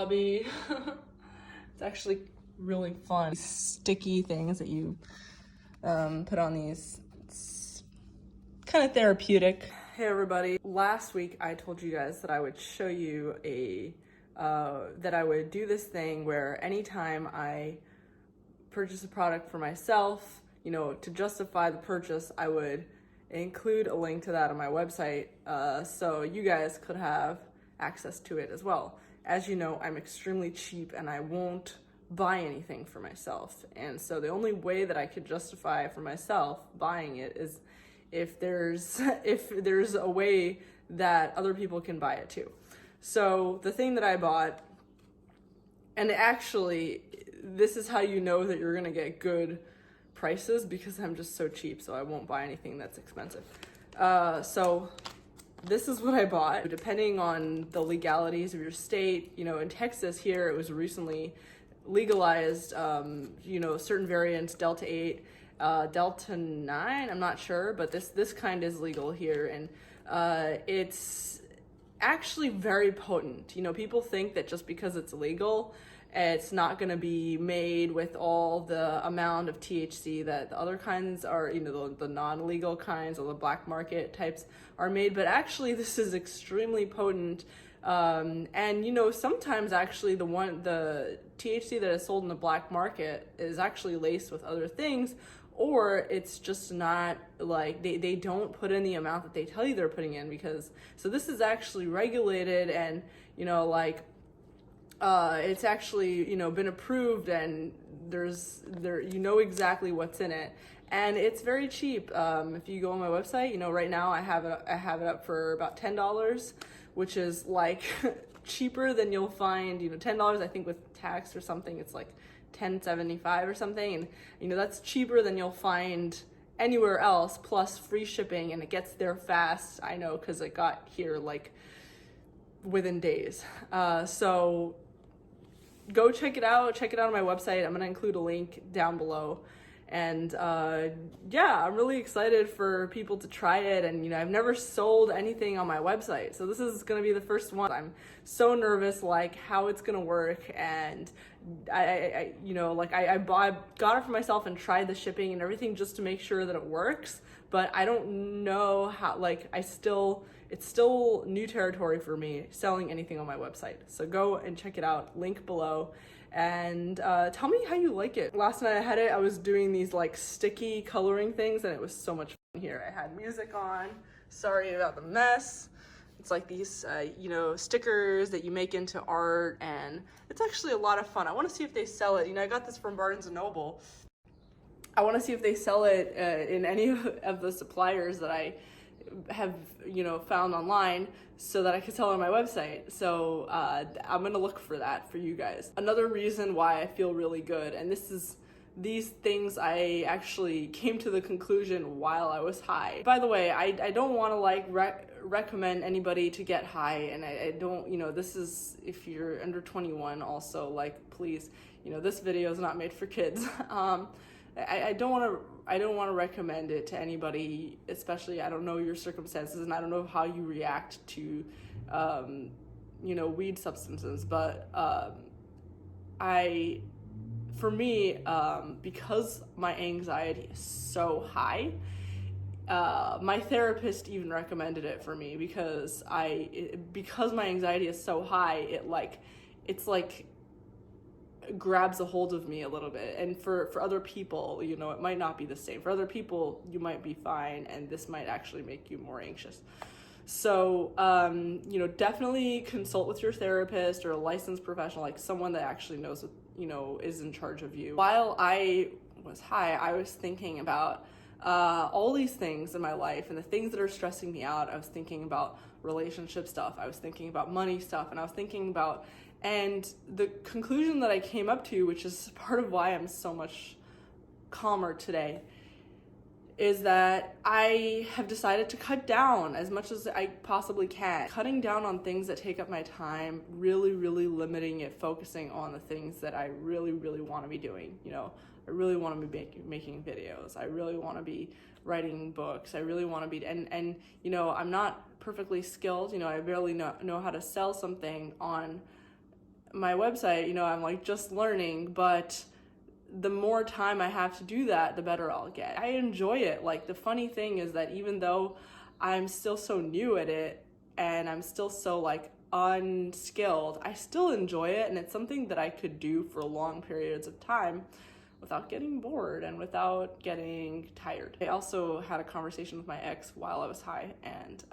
hobby. It's actually really fun. These sticky things that you put on these. It's kind of therapeutic. Hey everybody. Last week I told you guys that I would show you that I would do this thing where anytime I purchase a product for myself, to justify the purchase, I would include a link to that on my website so you guys could have access to it as well. As you know, I'm extremely cheap and I won't buy anything for myself. And so the only way that I could justify for myself buying it is if there's a way that other people can buy it too. So the thing that I bought, and actually this is how you know that you're gonna get good prices, because I'm just so cheap, so I won't buy anything that's expensive. So this is what I bought. Depending on the legalities of your state, in Texas here, it was recently legalized, certain variants, Delta 8, Delta 9, I'm not sure, but this kind is legal here, and it's actually very potent. People think that just because it's legal, it's not going to be made with all the amount of THC that the other kinds are, the non-legal kinds or the black market types are made. But actually, this is extremely potent. And sometimes actually the THC that is sold in the black market is actually laced with other things, or it's just not like they don't put in the amount that they tell you they're putting in, because so this is actually regulated and it's actually been approved, and there's exactly what's in it, and it's very cheap. If you go on my website, right now I have it up for about $10, which is like cheaper than you'll find. $10 I think with tax or something, it's like $10.75 or something, and that's cheaper than you'll find anywhere else, plus free shipping, and it gets there fast. I know, because it got here like within days. So go check it out on my website. I'm gonna include a link down below, and I'm really excited for people to try it. And I've never sold anything on my website, so this is gonna be the first one. I'm so nervous, like how it's gonna work, and I got it for myself and tried the shipping and everything just to make sure that it works, but I don't know how, it's still new territory for me selling anything on my website. So go and check it out, link below, and tell me how you like it. Last night I had it, I was doing these sticky coloring things, and it was so much fun here. I had music on, sorry about the mess. It's like these, stickers that you make into art, and it's actually a lot of fun. I want to see if they sell it. I got this from Barnes & Noble. I want to see if they sell it in any of the suppliers that I have found online, so that I could sell it on my website. So I'm gonna look for that for you guys. Another reason why I feel really good, and these things I actually came to the conclusion while I was high. By the way, I don't want to recommend anybody to get high, and I don't, this is if you're under 21 also, please, this video is not made for kids. I don't want to recommend it to anybody, especially I don't know your circumstances, and I don't know how you react to weed substances, but for me, because my anxiety is so high, my therapist even recommended it for me, because my anxiety is so high, it's like grabs a hold of me a little bit. And for other people, it might not be the same. For other people, you might be fine, and this might actually make you more anxious. So, definitely consult with your therapist or a licensed professional, like someone that actually knows, is in charge of you. While I was high, I was thinking about all these things in my life, and the things that are stressing me out. I was thinking about relationship stuff. I was thinking about money stuff, and I was thinking about, and the conclusion that I came up to, which is part of why I'm so much calmer today, is that I have decided to cut down as much as I possibly can. Cutting down on things that take up my time, really, really limiting it, focusing on the things that I really, really want to be doing. I really want to be making videos. I really want to be writing books. I really want to be, and I'm not perfectly skilled. I barely know how to sell something on my website, you know, I'm like just learning, but the more time I have to do that, the better I'll get. I enjoy it. Like, the funny thing is that even though I'm still so new at it and I'm still so like unskilled, I still enjoy it, and it's something that I could do for long periods of time without getting bored and without getting tired. I also had a conversation with my ex while I was high, and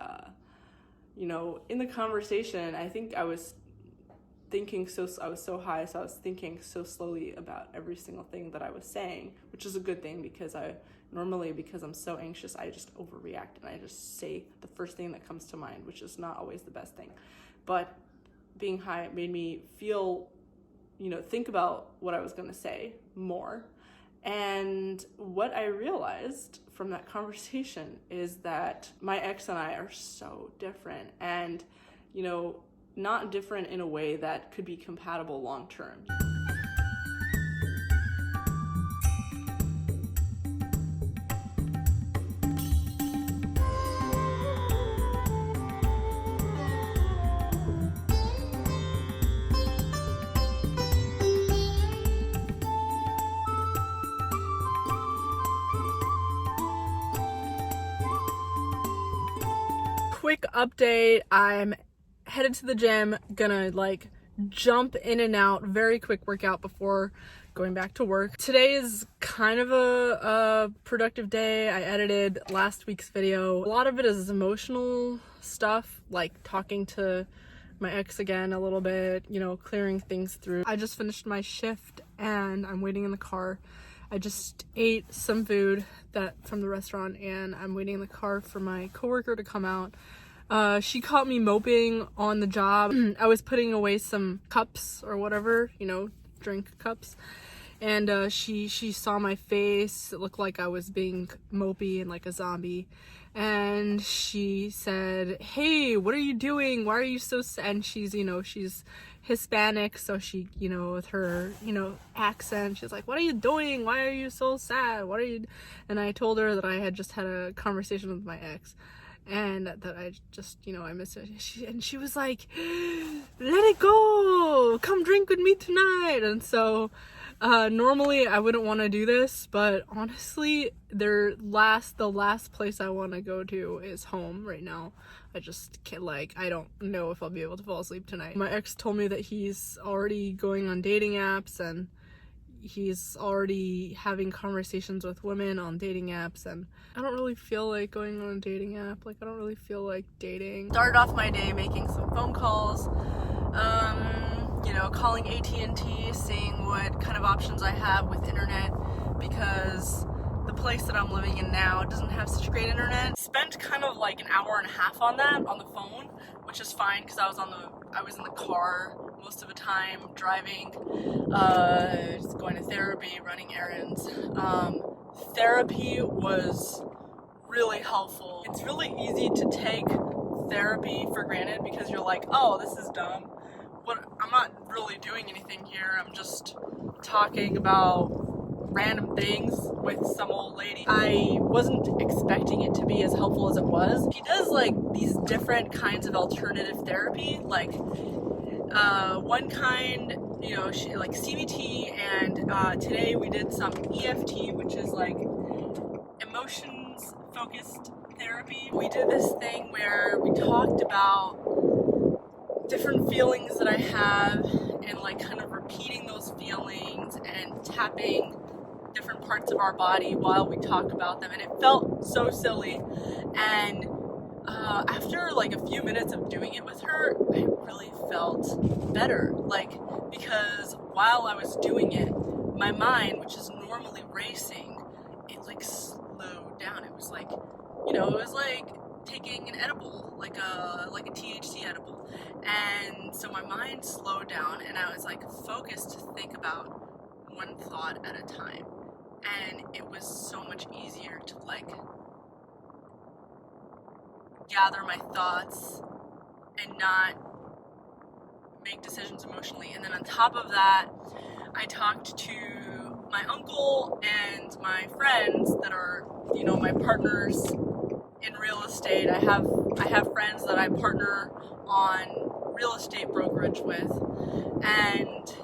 you know, in the conversation, I think I was so high, so I was thinking so slowly about every single thing that I was saying, which is a good thing, because because I'm so anxious, I just overreact and I just say the first thing that comes to mind, which is not always the best thing. But being high made me feel, you know, think about what I was going to say more. And what I realized from that conversation is that my ex and I are so different, and, you know, not different in a way that could be compatible long term. Quick update, I'm headed to the gym, gonna like jump in and out, very quick workout before going back to work. Today is kind of a productive day. I edited last week's video. A lot of it is emotional stuff, like talking to my ex again a little bit, you know, clearing things through. I just finished my shift and I'm waiting in the car. I just ate some food from the restaurant, and I'm waiting in the car for my coworker to come out. She caught me moping on the job. I was putting away some cups or whatever, you know, drink cups. And she saw my face. It looked like I was being mopey and like a zombie. And she said, "Hey, what are you doing? Why are you so sad?" And she's, you know, she's Hispanic, so she, you know, with her, you know, accent, she's like, "What are you doing? Why are you so sad? What are you?" And I told her that I had just had a conversation with my ex, and that I just, you know, I miss it. And she was like, "Let it go, come drink with me tonight." And so normally I wouldn't want to do this, but honestly, the last place I want to go to is home right now. I just can't, like, I don't know if I'll be able to fall asleep tonight. My ex told me that he's already going on dating apps, and he's already having conversations with women on dating apps, and I don't really feel like going on a dating app. Like, I don't really feel like dating. Started off my day making some phone calls, you know, calling AT&T, seeing what kind of options I have with internet, because the place that I'm living in now doesn't have such great internet. Spent kind of like an hour and a half on that, on the phone, which is fine, because I was in the car most of the time, driving, just going to therapy, running errands. Therapy was really helpful. It's really easy to take therapy for granted, because you're like, "Oh, this is dumb. I'm not really doing anything here. I'm just talking about random things with some old lady." I wasn't expecting it to be as helpful as it was. She does like these different kinds of alternative therapy, like one kind, you know, she like CBT, and today we did some EFT, which is like emotions focused therapy. We did this thing where we talked about different feelings that I have, and like kind of repeating those feelings and tapping different parts of our body while we talk about them, and it felt so silly. And after like a few minutes of doing it with her, I really felt better, like, because while I was doing it, my mind, which is normally racing, it like slowed down. It was like, you know, it was like taking an edible, like a THC edible. And so my mind slowed down, and I was like focused to think about one thought at a time. And it was so much easier to like gather my thoughts and not make decisions emotionally. And then on top of that, I talked to my uncle and my friends that are, you know, my partners in real estate. I have friends that I partner on real estate brokerage with, and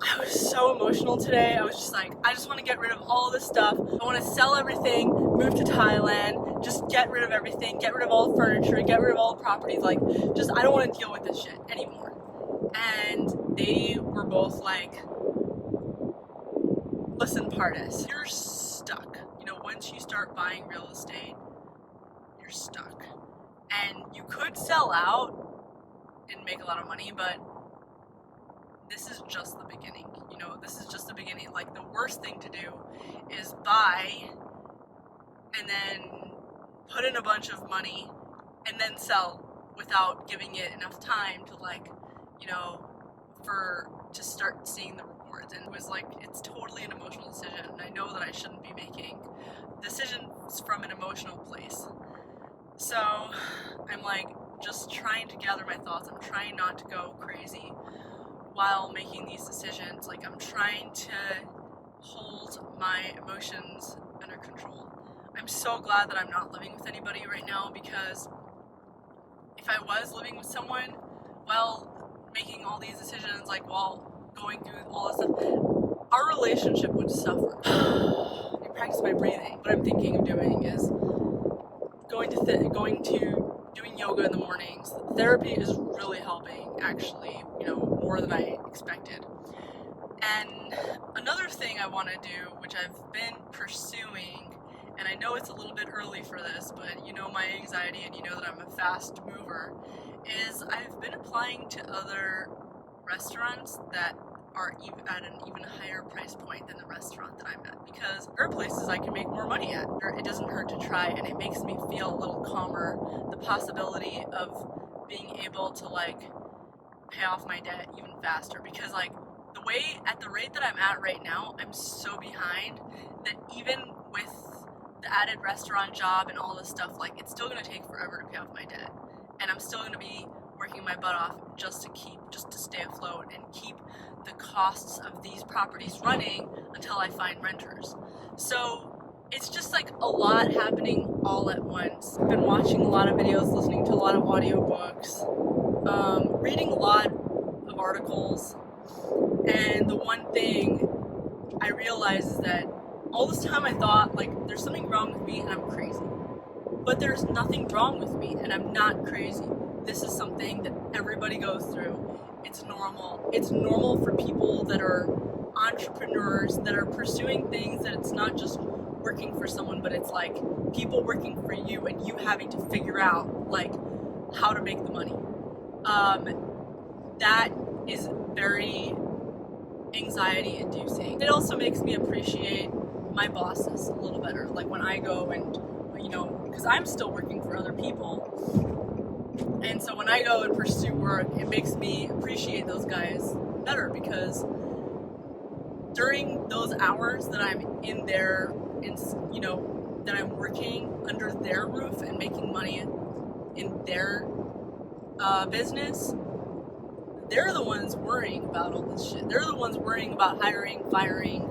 I was so emotional today. I was just like, I just want to get rid of all this stuff. I want to sell everything, move to Thailand, just get rid of everything, get rid of all the furniture, get rid of all the properties. Like, just, I don't want to deal with this shit anymore. And they were both like, listen, Pardis, you're stuck. You know, once you start buying real estate, you're stuck. And you could sell out and make a lot of money, but this is just the beginning. You know, this is just the beginning. Like, the worst thing to do is buy and then put in a bunch of money and then sell without giving it enough time to, like, you know, to start seeing the rewards. And it was like, it's totally an emotional decision, and I know that I shouldn't be making decisions from an emotional place. So I'm like just trying to gather my thoughts. I'm trying not to go crazy while making these decisions. Like, I'm trying to hold my emotions under control. I'm so glad that I'm not living with anybody right now, because if I was living with someone, well, making all these decisions, like, while going through all this stuff, our relationship would suffer. I practice my breathing. What I'm thinking of doing is going to doing yoga in the mornings. Therapy is really helping, actually, you know, more than I expected. And another thing I want to do, which I've been pursuing, and I know it's a little bit early for this, but you know my anxiety and you know that I'm a fast mover, is I've been applying to other restaurants that are at an even higher price point than the restaurant that I'm at, because there are places I can make more money at. It doesn't hurt to try, and it makes me feel a little calmer, the possibility of being able to, like, pay off my debt even faster, because, like, at the rate that I'm at right now, I'm so behind that even with the added restaurant job and all this stuff, like, it's still going to take forever to pay off my debt, and I'm still going to be working my butt off just to stay afloat and keep the costs of these properties running until I find renters. So it's just like a lot happening all at once. I've been watching a lot of videos, listening to a lot of audiobooks, reading a lot of articles, and the one thing I realized is that all this time I thought, like, there's something wrong with me and I'm crazy. But there's nothing wrong with me and I'm not crazy. This is something that everybody goes through. It's normal. It's normal for people that are entrepreneurs, that are pursuing things, that it's not just working for someone, but it's like people working for you and you having to figure out, like, how to make the money. That is very anxiety inducing. It also makes me appreciate my bosses a little better. Like, when I go and, you know, because I'm still working for other people, and so when I go and pursue work, it makes me appreciate those guys better, because during those hours that I'm in there, you know, that I'm working under their roof and making money in their business, they're the ones worrying about all this shit. They're the ones worrying about hiring, firing,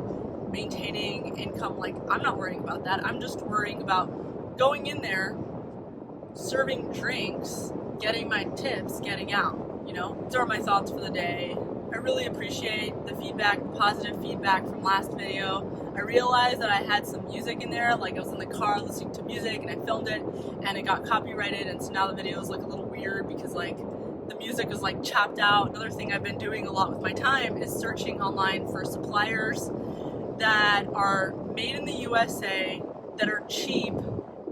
maintaining income. Like, I'm not worrying about that. I'm just worrying about going in there, serving drinks, getting my tips, getting out, you know? Those are my thoughts for the day. I really appreciate the feedback, the positive feedback from last video. I realized that I had some music in there, like I was in the car listening to music and I filmed it and it got copyrighted, and so now the videos look a little weird because, like, the music is, like, chopped out. Another thing I've been doing a lot with my time is searching online for suppliers that are made in the USA, that are cheap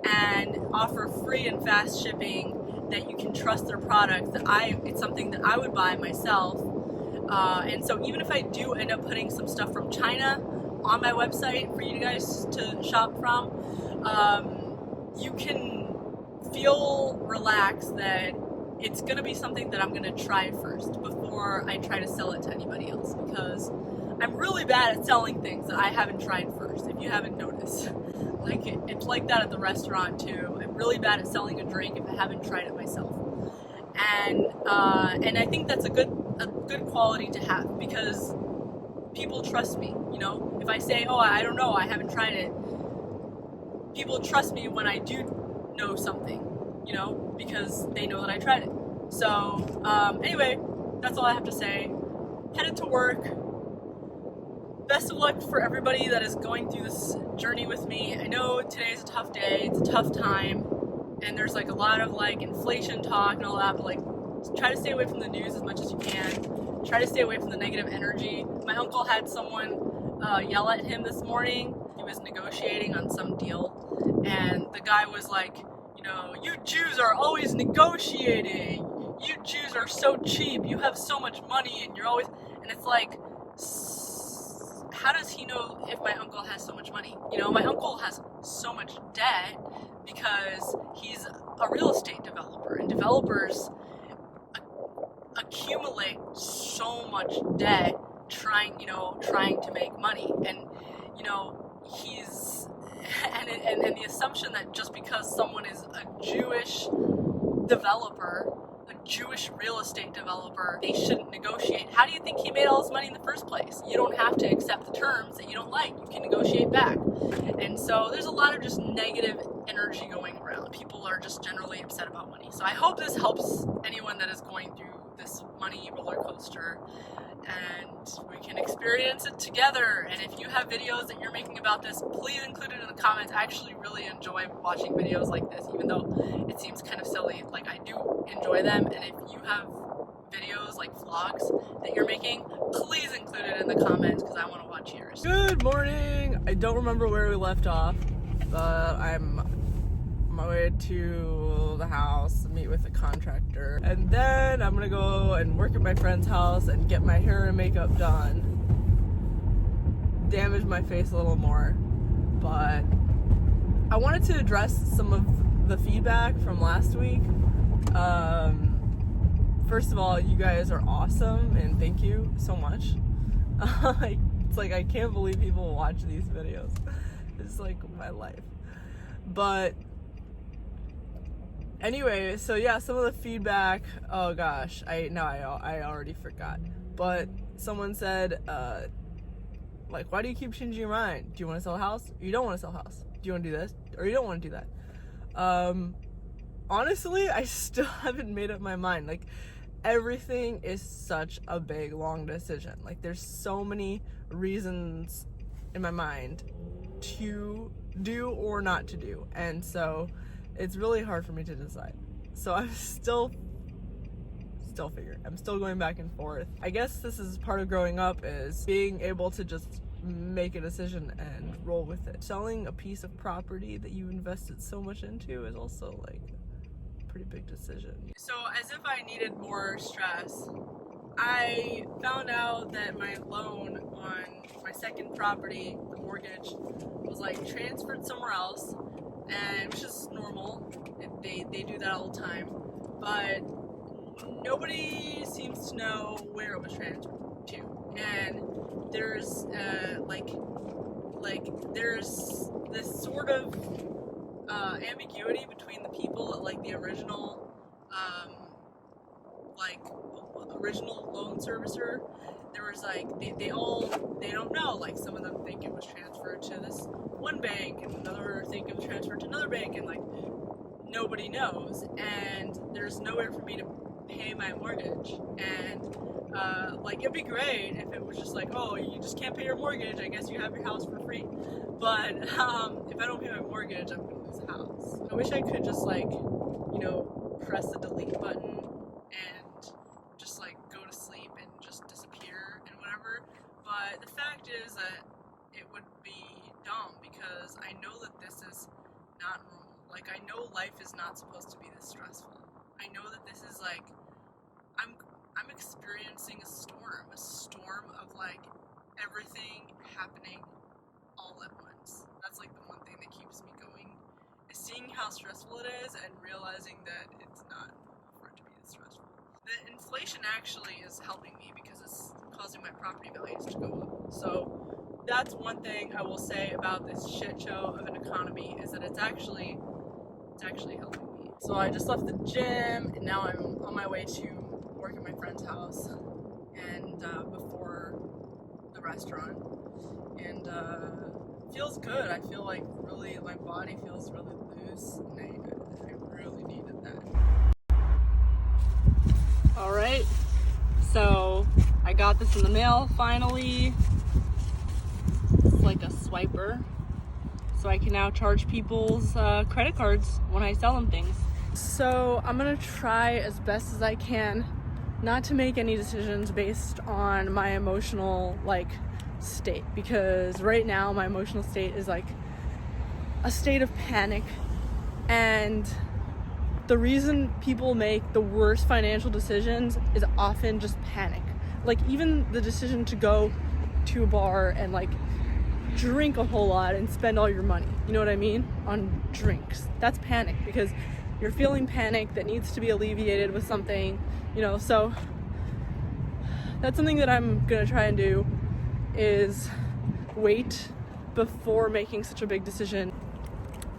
and offer free and fast shipping, that you can trust their product, it's something that I would buy myself. And so even if I do end up putting some stuff from China on my website for you guys to shop from, you can feel relaxed that it's going to be something that I'm going to try first before I try to sell it to anybody else, because I'm really bad at selling things that I haven't tried first, if you haven't noticed. Like, it's like that at the restaurant too. I'm really bad at selling a drink if I haven't tried it myself. And I think that's a good quality to have, because people trust me, you know? If I say, oh, I don't know, I haven't tried it, people trust me when I do know something, you know, because they know that I tried it. So anyway, that's all I have to say. Headed to work. Best of luck for everybody that is going through this journey with me. I know today's a tough day, it's a tough time, and there's like a lot of like inflation talk and all that, but like try to stay away from the news as much as you can. Try to stay away from the negative energy. My uncle had someone yell at him this morning. He was negotiating on some deal, and the guy was like, you know, you Jews are always negotiating. You Jews are so cheap. You have so much money, and you're always, and it's like, how does he know if my uncle has so much money? You know, my uncle has so much debt because he's a real estate developer, and developers accumulate so much debt trying to make money. And you know, he's and the assumption that just because someone is a Jewish developer, a Jewish real estate developer, they shouldn't negotiate. How do you think he made all his money in the first place? You don't have to accept the terms that you don't like. You can negotiate back. And so there's a lot of just negative energy going around. People are just generally upset about money. So I hope this helps anyone that is going through this money roller coaster, and we can experience it together. And if you have videos that you're making about this, please include it in the comments. I actually really enjoy watching videos like this, even though it seems kind of silly. Like, I do enjoy them, and if you have videos like vlogs that you're making, please include it in the comments because I want to watch yours. Good morning. I don't remember where we left off, but I'm on my way to the house, meet with the contractor, and then I'm gonna go and work at my friend's house and get my hair and makeup done. Damage my face a little more, but I wanted to address some of the feedback from last week. First of all, you guys are awesome, and thank you so much. It's like, I can't believe people watch these videos. It's like my life. But anyway, so yeah, some of the feedback, oh gosh, I already forgot. But someone said, like, why do you keep changing your mind? Do you want to sell a house? Or you don't want to sell a house? Do you want to do this? Or you don't want to do that? Honestly, I still haven't made up my mind. Like, everything is such a big, long decision. Like, there's so many reasons in my mind to do or not to do. And so it's really hard for me to decide. So I'm still figuring. I'm still going back and forth. I guess this is part of growing up, is being able to just make a decision and roll with it. Selling a piece of property that you invested so much into is also like a pretty big decision. So as if I needed more stress, I found out that my loan on my second property, the mortgage, was like transferred somewhere else, and which is normal. They do that all the time, but nobody seems to know where it was transferred to. And there's there's this sort of ambiguity between the people at like the original original loan servicer. There was like they don't know. Like, some of them think it was transferred to this one bank, and another think it was transferred to another bank, and like nobody knows. And there's nowhere for me to pay my mortgage. And like, it'd be great if it was just like, oh, you just can't pay your mortgage, I guess you have your house for free. But if I don't pay my mortgage, I'm gonna lose the house. I wish I could just like, you know, press the delete button and just like go to sleep and just disappear and whatever. But the fact is that it would be dumb, because I know that this is not normal. Like, I know life is not supposed to be this stressful. I know that this is like, I'm experiencing a storm of like everything happening all at once. That's like the one thing that keeps me going, is seeing how stressful it is and realizing that it's not for it to be this stressful. The inflation actually is helping me because it's causing my property values to go up. So that's one thing I will say about this shit show of an economy, is that it's actually helping me. So I just left the gym, and now I'm on my way to work at my friend's house, and before the restaurant, and feels good. I feel like really, my body feels really loose, and I really needed that. I got this in the mail finally. It's like a swiper. So I can now charge people's credit cards when I sell them things. So I'm gonna try as best as I can not to make any decisions based on my emotional state, because right now my emotional state is like a state of panic, and the reason people make the worst financial decisions is often just panic. Like even the decision to go to a bar and drink a whole lot and spend all your money, you know what I mean, on drinks, that's panic, because you're feeling panic that needs to be alleviated with something, so that's something that I'm gonna try and do, is wait before making such a big decision.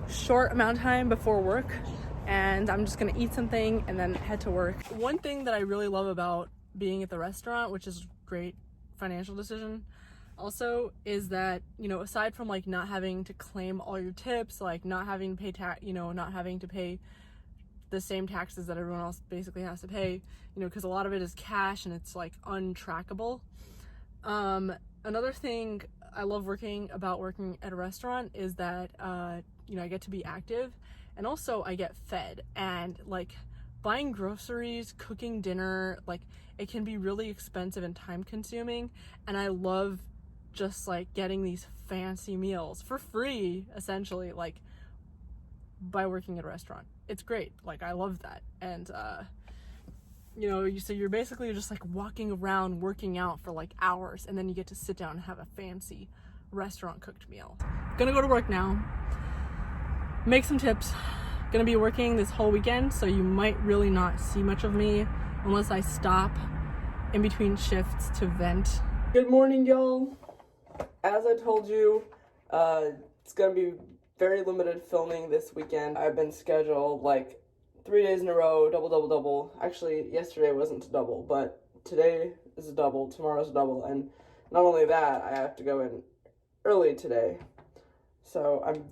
Short amount of time before work, and I'm just gonna eat something and then head to work. One thing that I really love about being at the restaurant, which is a great financial decision also, is that, aside from not having to claim all your tips, not having to pay not having to pay the same taxes that everyone else basically has to pay, because a lot of it is cash and it's untrackable. Another thing I love working at a restaurant is that I get to be active, and also I get fed, and buying groceries, cooking dinner, it can be really expensive and time consuming, and I love just getting these fancy meals for free, essentially, by working at a restaurant. It's great. I love that. And so you're basically just walking around working out for hours, and then you get to sit down and have a fancy restaurant cooked meal. Gonna go to work now, make some tips. Gonna be working this whole weekend, so you might really not see much of me unless I stop in between shifts to vent. Good morning, y'all. As I told you, it's gonna be very limited filming this weekend. I've been scheduled 3 days in a row, double. Actually, yesterday wasn't a double, but today is a double, tomorrow's a double, and not only that, I have to go in early today. So I'm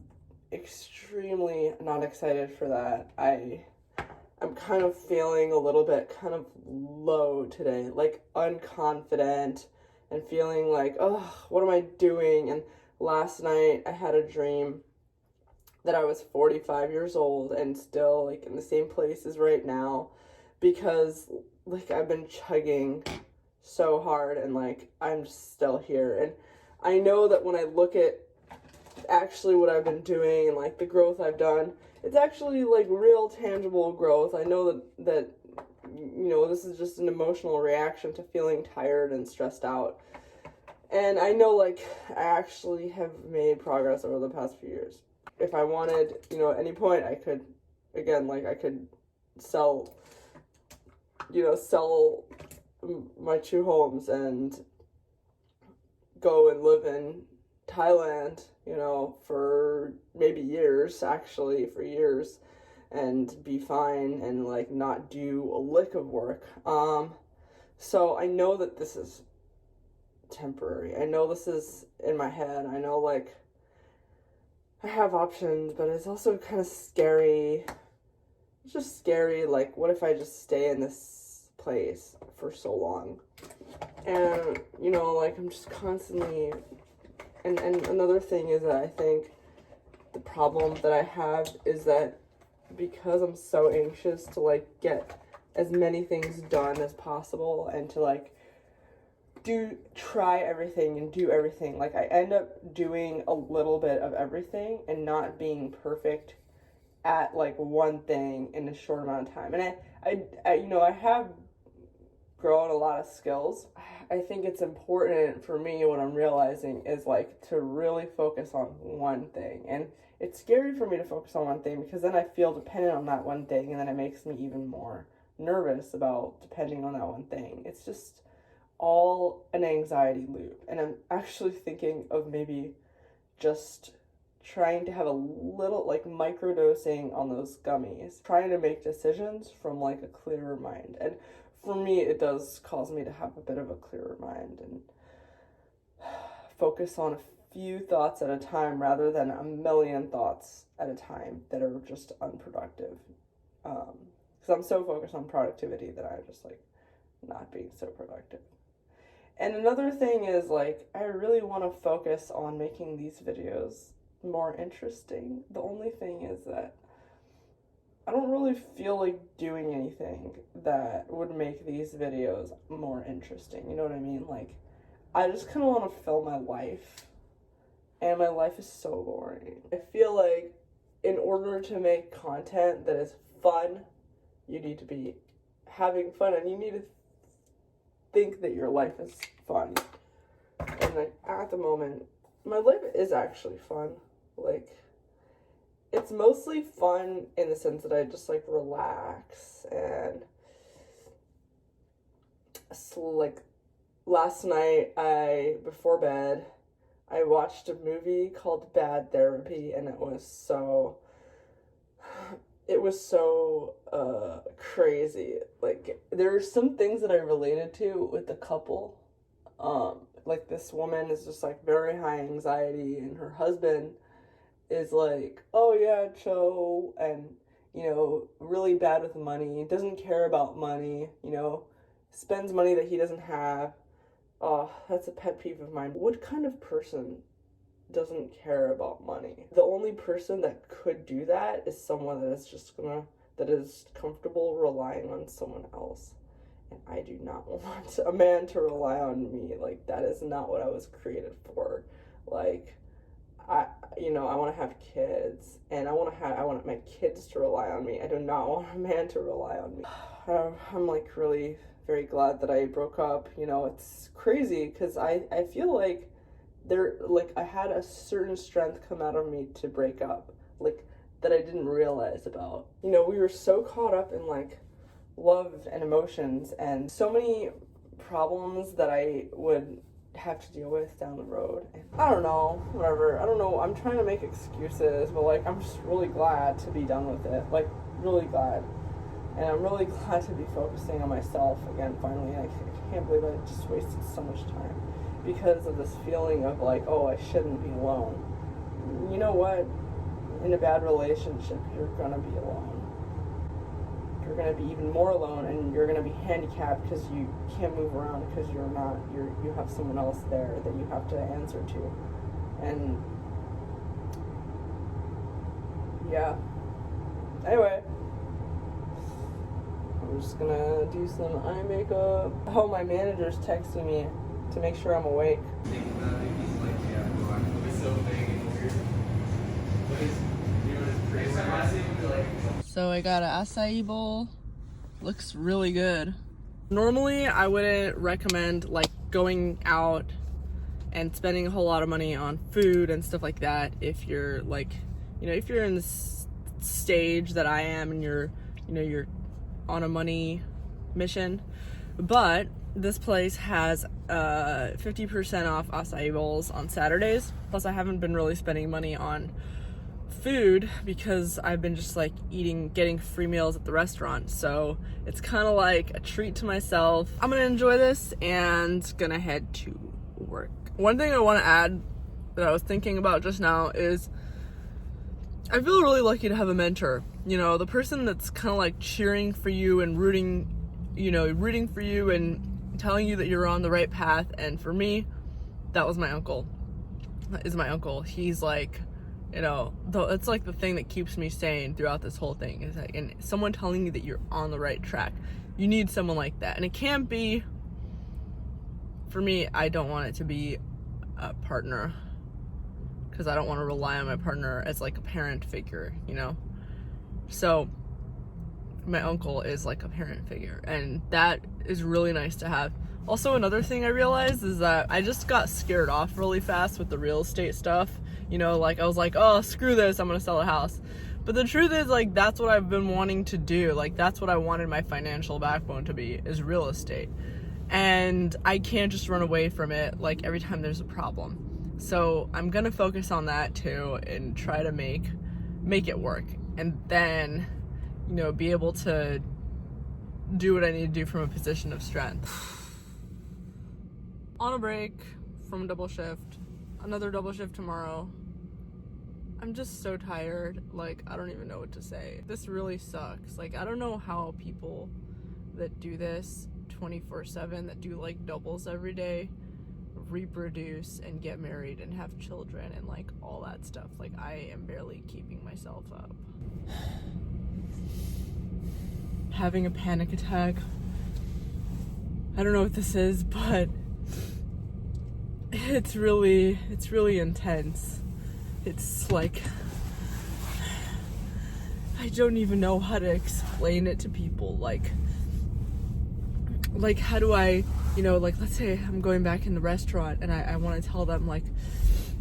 extremely not excited for that. I'm kind of feeling a little bit kind of low today, unconfident, and feeling oh, what am I doing? And last night I had a dream that I was 45 years old and still in the same place as right now, because I've been chugging so hard, and I'm still here. And I know that when I look at actually what I've been doing and the growth I've done, it's actually real tangible growth. I know that this is just an emotional reaction to feeling tired and stressed out. And I know I actually have made progress over the past few years. If I wanted, at any point, I could, again, I could sell my 2 homes and go and live in Thailand, for maybe years, actually, for years, and be fine and not do a lick of work. So I know that this is temporary. I know this is in my head. I know I have options, but it's also kind of scary. It's just scary, what if I just stay in this place for so long? And, I'm just constantly, and another thing is that I think the problem that I have is that because I'm so anxious to, get as many things done as possible and to, try everything and do everything, I end up doing a little bit of everything and not being perfect at one thing in a short amount of time. And I have grown a lot of skills. I think it's important for me, what I'm realizing is to really focus on one thing. And it's scary for me to focus on one thing, because then I feel dependent on that one thing, and then it makes me even more nervous about depending on that one thing. It's just all an anxiety loop. And I'm actually thinking of maybe just trying to have a little microdosing on those gummies, trying to make decisions from a clearer mind. And for me, it does cause me to have a bit of a clearer mind and focus on a few thoughts at a time rather than a million thoughts at a time that are just unproductive. Because I'm so focused on productivity that I'm just not being so productive. And another thing is, like, I really want to focus on making these videos more interesting. The only thing is that I don't really feel like doing anything that would make these videos more interesting. You know what I mean? Like, I just kind of want to fill my life, and my life is so boring. I feel like in order to make content that is fun, you need to be having fun, and you need to think that your life is fun. And like, at the moment, my life is actually fun. Like, it's mostly fun in the sense that I just like relax, and so, like, last night before bed I watched a movie called Bad Therapy, and it was so crazy. Like, there are some things that I related to with the couple. Like, this woman is just like very high anxiety, and her husband is like, oh yeah, Cho, and, you know, really bad with money, doesn't care about money, you know, spends money that he doesn't have. Oh, that's a pet peeve of mine. What kind of person doesn't care about money? The only person that could do that is someone that is comfortable relying on someone else. And I do not want a man to rely on me. Like, that is not what I was created for. Like, I want to have kids, and I want my kids to rely on me. I do not want a man to rely on me. I'm like really very glad that I broke up. You know, it's crazy because I feel like I had a certain strength come out of me to break up, like, that I didn't realize about. You know, we were so caught up in like love and emotions, and so many problems that I would have to deal with down the road. And I don't know, whatever. I don't know. I'm trying to make excuses, but like, I'm just really glad to be done with it. Like, really glad. And I'm really glad to be focusing on myself again, finally. I can't believe I just wasted so much time because of this feeling of like, oh, I shouldn't be alone. You know what? In a bad relationship, you're gonna be alone. You're gonna be even more alone, and you're gonna be handicapped because you can't move around because you have someone else there that you have to answer to. And yeah. Anyway, I'm just gonna do some eye makeup. Oh, my manager's texting me to make sure I'm awake. So I got an Acai Bowl. Looks really good. Normally, I wouldn't recommend like going out and spending a whole lot of money on food and stuff like that if you're like, you know, if you're in this stage that I am and you're on a money mission. But this place has 50% off acai bowls on Saturdays. Plus, I haven't been really spending money on food because I've been just like getting free meals at the restaurant. So it's kind of like a treat to myself. I'm gonna enjoy this and gonna head to work. One thing I want to add that I was thinking about just now is I feel really lucky to have a mentor. You know, the person that's kind of like cheering for you and rooting for you and telling you that you're on the right path. And for me, that was my uncle. That is my uncle. He's like, you know, it's like the thing that keeps me sane throughout this whole thing is like, and someone telling you that you're on the right track. You need someone like that. And it can't be, for me, I don't want it to be a partner, because I don't want to rely on my partner as like a parent figure, you know? So my uncle is like a parent figure, and that is really nice to have. Also, another thing I realized is that I just got scared off really fast with the real estate stuff. You know, like I was like, oh, screw this, I'm gonna sell a house. But the truth is, like, that's what I've been wanting to do. Like, that's what I wanted my financial backbone to be, is real estate. And I can't just run away from it, like, every time there's a problem. So I'm gonna focus on that too and try to make it work. And then, you know, be able to do what I need to do from a position of strength. On a break from a double shift, another double shift tomorrow. I'm just so tired, like, I don't even know what to say. This really sucks. Like, I don't know how people that do this 24/7 that do like doubles every day, reproduce and get married and have children and like all that stuff. Like, I am barely keeping myself up. Having a panic attack. I don't know what this is, but it's really intense. It's like, I don't even know how to explain it to people. Like how do I, like, let's say I'm going back in the restaurant and I want to tell them, like,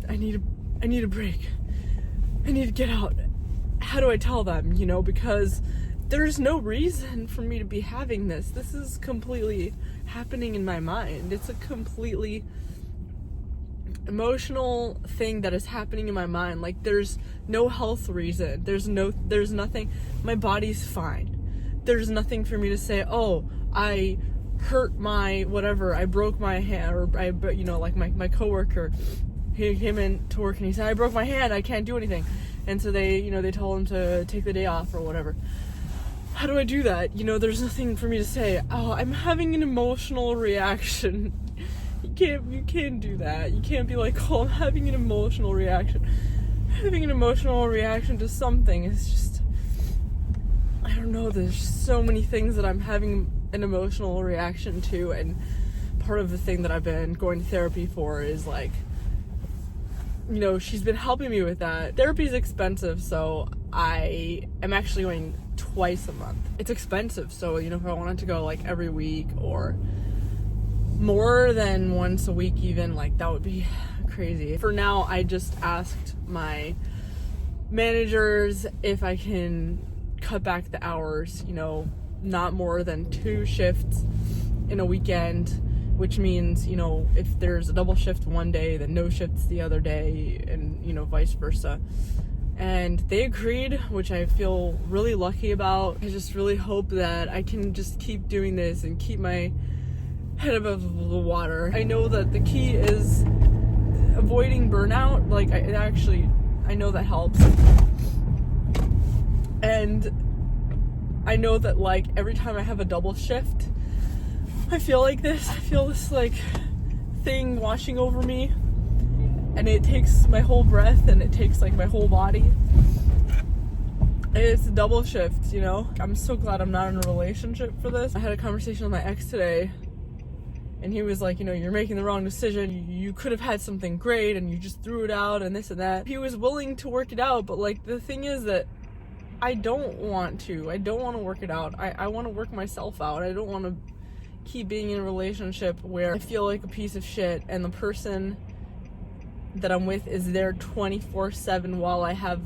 I need a break. I need to get out. How do I tell them, because there's no reason for me to be having this. This is completely happening in my mind. It's a completely emotional thing that is happening in my mind. Like, there's no health reason. There's nothing. My body's fine. There's nothing for me to say, oh, I hurt my whatever, I broke my hand, or like my coworker, he came in to work and he said, I broke my hand, I can't do anything. And so they told him to take the day off or whatever. How do I do that? There's nothing for me to say, oh, I'm having an emotional reaction. You can't do that. You can't be like, oh, I'm having an emotional reaction. Having an emotional reaction to something is just, I don't know, there's so many things that I'm having an emotional reaction to, and part of the thing that I've been going to therapy for is like, she's been helping me with that. Therapy's expensive, so I am actually going twice a month. It's expensive, so if I wanted to go like every week or more than once a week even, like, that would be crazy. For now, I just asked my managers if I can cut back the hours, not more than 2 shifts in a weekend, which means, if there's a double shift one day, then no shifts the other day, and, vice versa. And they agreed, which I feel really lucky about. I just really hope that I can just keep doing this and keep my head above the water. I know that the key is avoiding burnout. Like, I know that helps. And I know that, like, every time I have a double shift, I feel this like thing washing over me, and it takes my whole breath and it takes like my whole body. And it's a double shift, I'm so glad I'm not in a relationship for this. I had a conversation with my ex today, and he was like, you're making the wrong decision. You could have had something great and you just threw it out and this and that. He was willing to work it out, but like, the thing is that I don't want to work it out. I want to work myself out. I don't want to keep being in a relationship where I feel like a piece of shit and the person that I'm with is there 24/7 while I have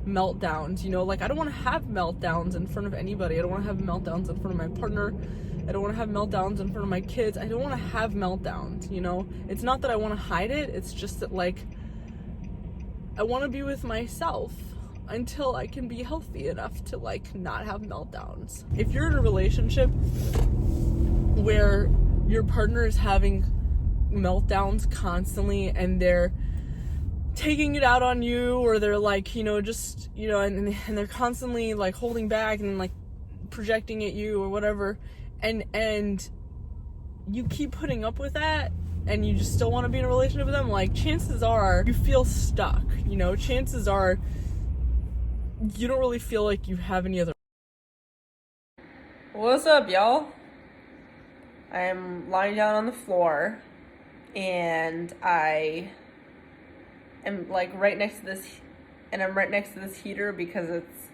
meltdowns, like, I don't want to have meltdowns in front of anybody. I don't want to have meltdowns in front of my partner. I don't want to have meltdowns in front of my kids. I don't want to have meltdowns, It's not that I want to hide it. It's just that, like, I want to be with myself until I can be healthy enough to, like, not have meltdowns. If you're in a relationship where your partner is having meltdowns constantly and they're taking it out on you, or they're like, just, and they're constantly like holding back and like projecting at you or whatever, and you keep putting up with that and you just still want to be in a relationship with them, like, chances are you feel stuck, chances are you don't really feel like you have any other. What's up, y'all? I'm lying down on the floor and I am like right next to this, and I'm right next to this heater because it's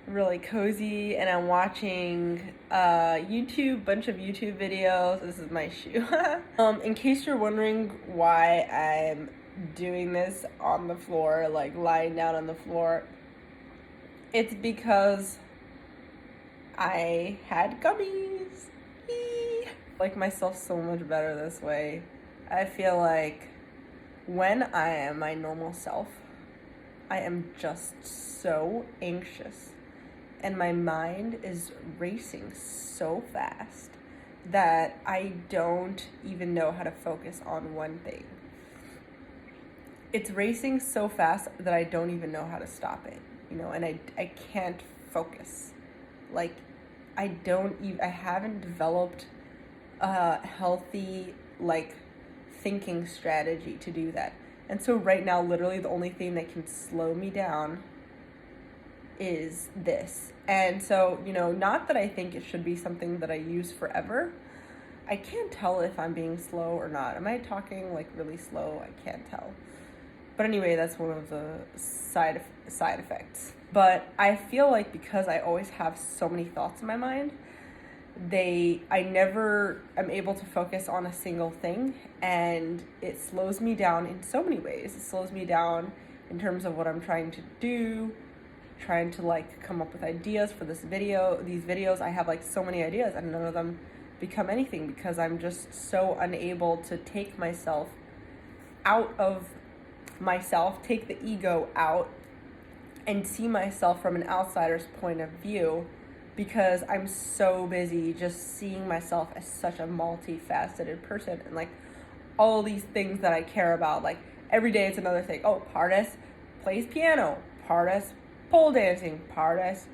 really cozy, and I'm watching bunch of YouTube videos. This is my shoe. In case you're wondering why I'm doing this on the floor, like lying down on the floor, it's because I had gummies. I like myself so much better this way. I feel like when I am my normal self, I am just so anxious and my mind is racing so fast that I don't even know how to focus on one thing. It's racing so fast that I don't even know how to stop it, and I can't focus. Like, I haven't developed a healthy, like, thinking strategy to do that. And so right now, literally the only thing that can slow me down is this. And so, you know, not that I think it should be something that I use forever. I can't tell if I'm being slow or not. Am I talking like really slow? I can't tell. But anyway, that's one of the side effects. But I feel like because I always have so many thoughts in my mind, I never am able to focus on a single thing, and it slows me down in so many ways. It slows me down in terms of what I'm trying to do, trying to like come up with ideas for these videos. I have like so many ideas and none of them become anything because I'm just so unable to take myself out of myself, take the ego out and see myself from an outsider's point of view, because I'm so busy just seeing myself as such a multifaceted person and like all these things that I care about. Like every day it's another thing. Oh, Pardis plays piano, Pardis pole dancing, Pardis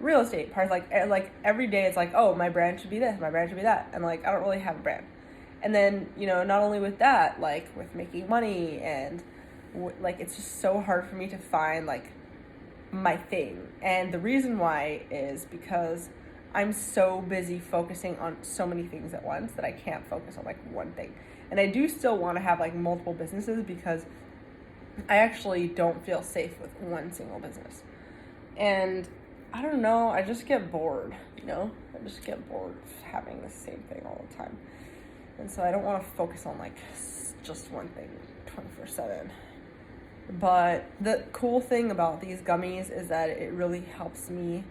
real estate, Pardis like every day it's like, oh, my brand should be this, my brand should be that, and like I don't really have a brand. And then, you know, not only with that, like with making money and like it's just so hard for me to find like my thing. And the reason why is because I'm so busy focusing on so many things at once that I can't focus on like one thing. And I do still want to have like multiple businesses because I actually don't feel safe with one single business. And I don't know, I just get bored, you know? I just get bored of having the same thing all the time. And so I don't want to focus on like just one thing 24/7. But the cool thing about these gummies is that it really helps me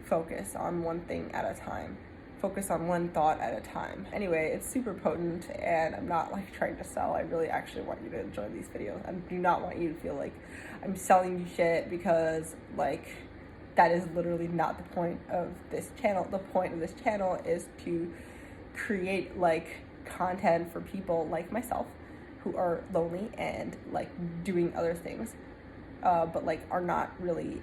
focus on one thing at a time. Focus on one thought at a time. Anyway, it's super potent, and I'm not like trying to sell. I really actually want you to enjoy these videos. I do not want you to feel like I'm selling you shit, because like that is literally not the point of this channel. The point of this channel is to create like content for people like myself who are lonely and like doing other things, but like are not really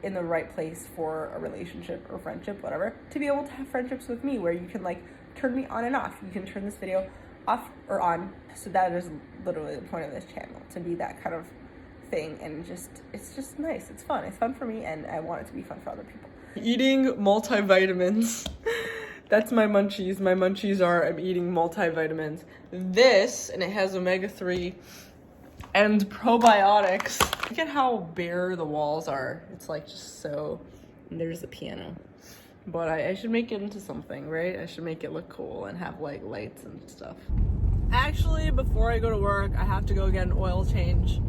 in the right place for a relationship or friendship, whatever, to be able to have friendships with me where you can like turn me on and off. You can turn this video off or on. So that is literally the point of this channel, to be that kind of thing. And it's just nice. It's fun for me, and I want it to be fun for other people. Eating multivitamins. That's my munchies. My munchies are, I'm eating multivitamins. This, and it has omega-3 and probiotics. Look at how bare the walls are. It's like just so, and there's the piano. But I should make it into something, right? I should make it look cool and have like lights and stuff. Actually, before I go to work, I have to go get an oil change,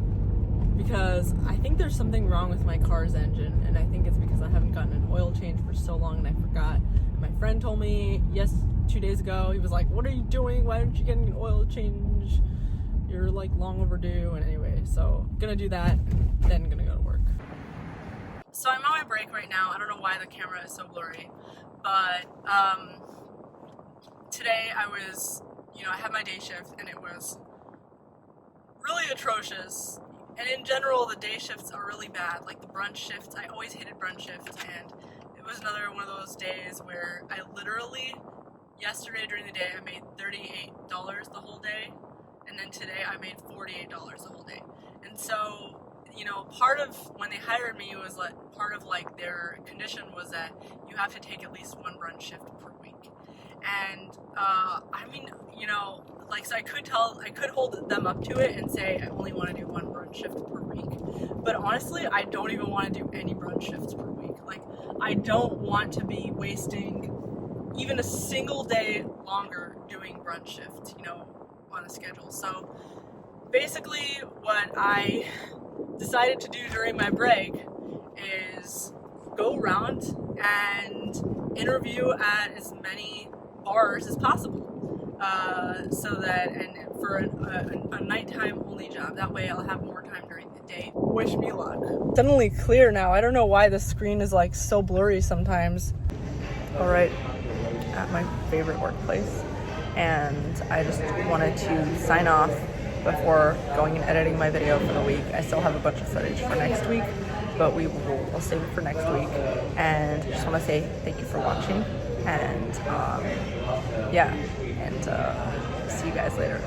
because I think there's something wrong with my car's engine, and I think it's because I haven't gotten an oil change for so long and I forgot. My friend told me 2 days ago, he was like, what are you doing? Why aren't you getting an oil change? You're like long overdue. And anyway, so gonna do that, then gonna go to work. So I'm on my break right now. I don't know why the camera is so blurry, but today I was, I had my day shift and it was really atrocious. And in general, the day shifts are really bad. Like the brunch shifts, I always hated brunch shifts, and it was another one of those days where I literally, yesterday during the day, I made $38 the whole day, and then today I made $48 the whole day. And so, part of when they hired me was like, part of like their condition was that you have to take at least one brunch shift per week. And so I could hold them up to it and say I only want to do one brunch shift per week. But honestly, I don't even want to do any brunch shifts per week. Like, I don't want to be wasting even a single day longer doing brunch shift, on a schedule. So basically what I decided to do during my break is go around and interview at as many bars as possible, so that, and for a nighttime only job, that way I'll have more time during the day. Wish me luck. Suddenly clear now. I don't know why the screen is like so blurry sometimes. All right, at my favorite workplace, and I just wanted to sign off before going and editing my video for the week. I still have a bunch of footage for next week, but we'll save it for next week. And just want to say thank you for watching, and yeah, and see you guys later.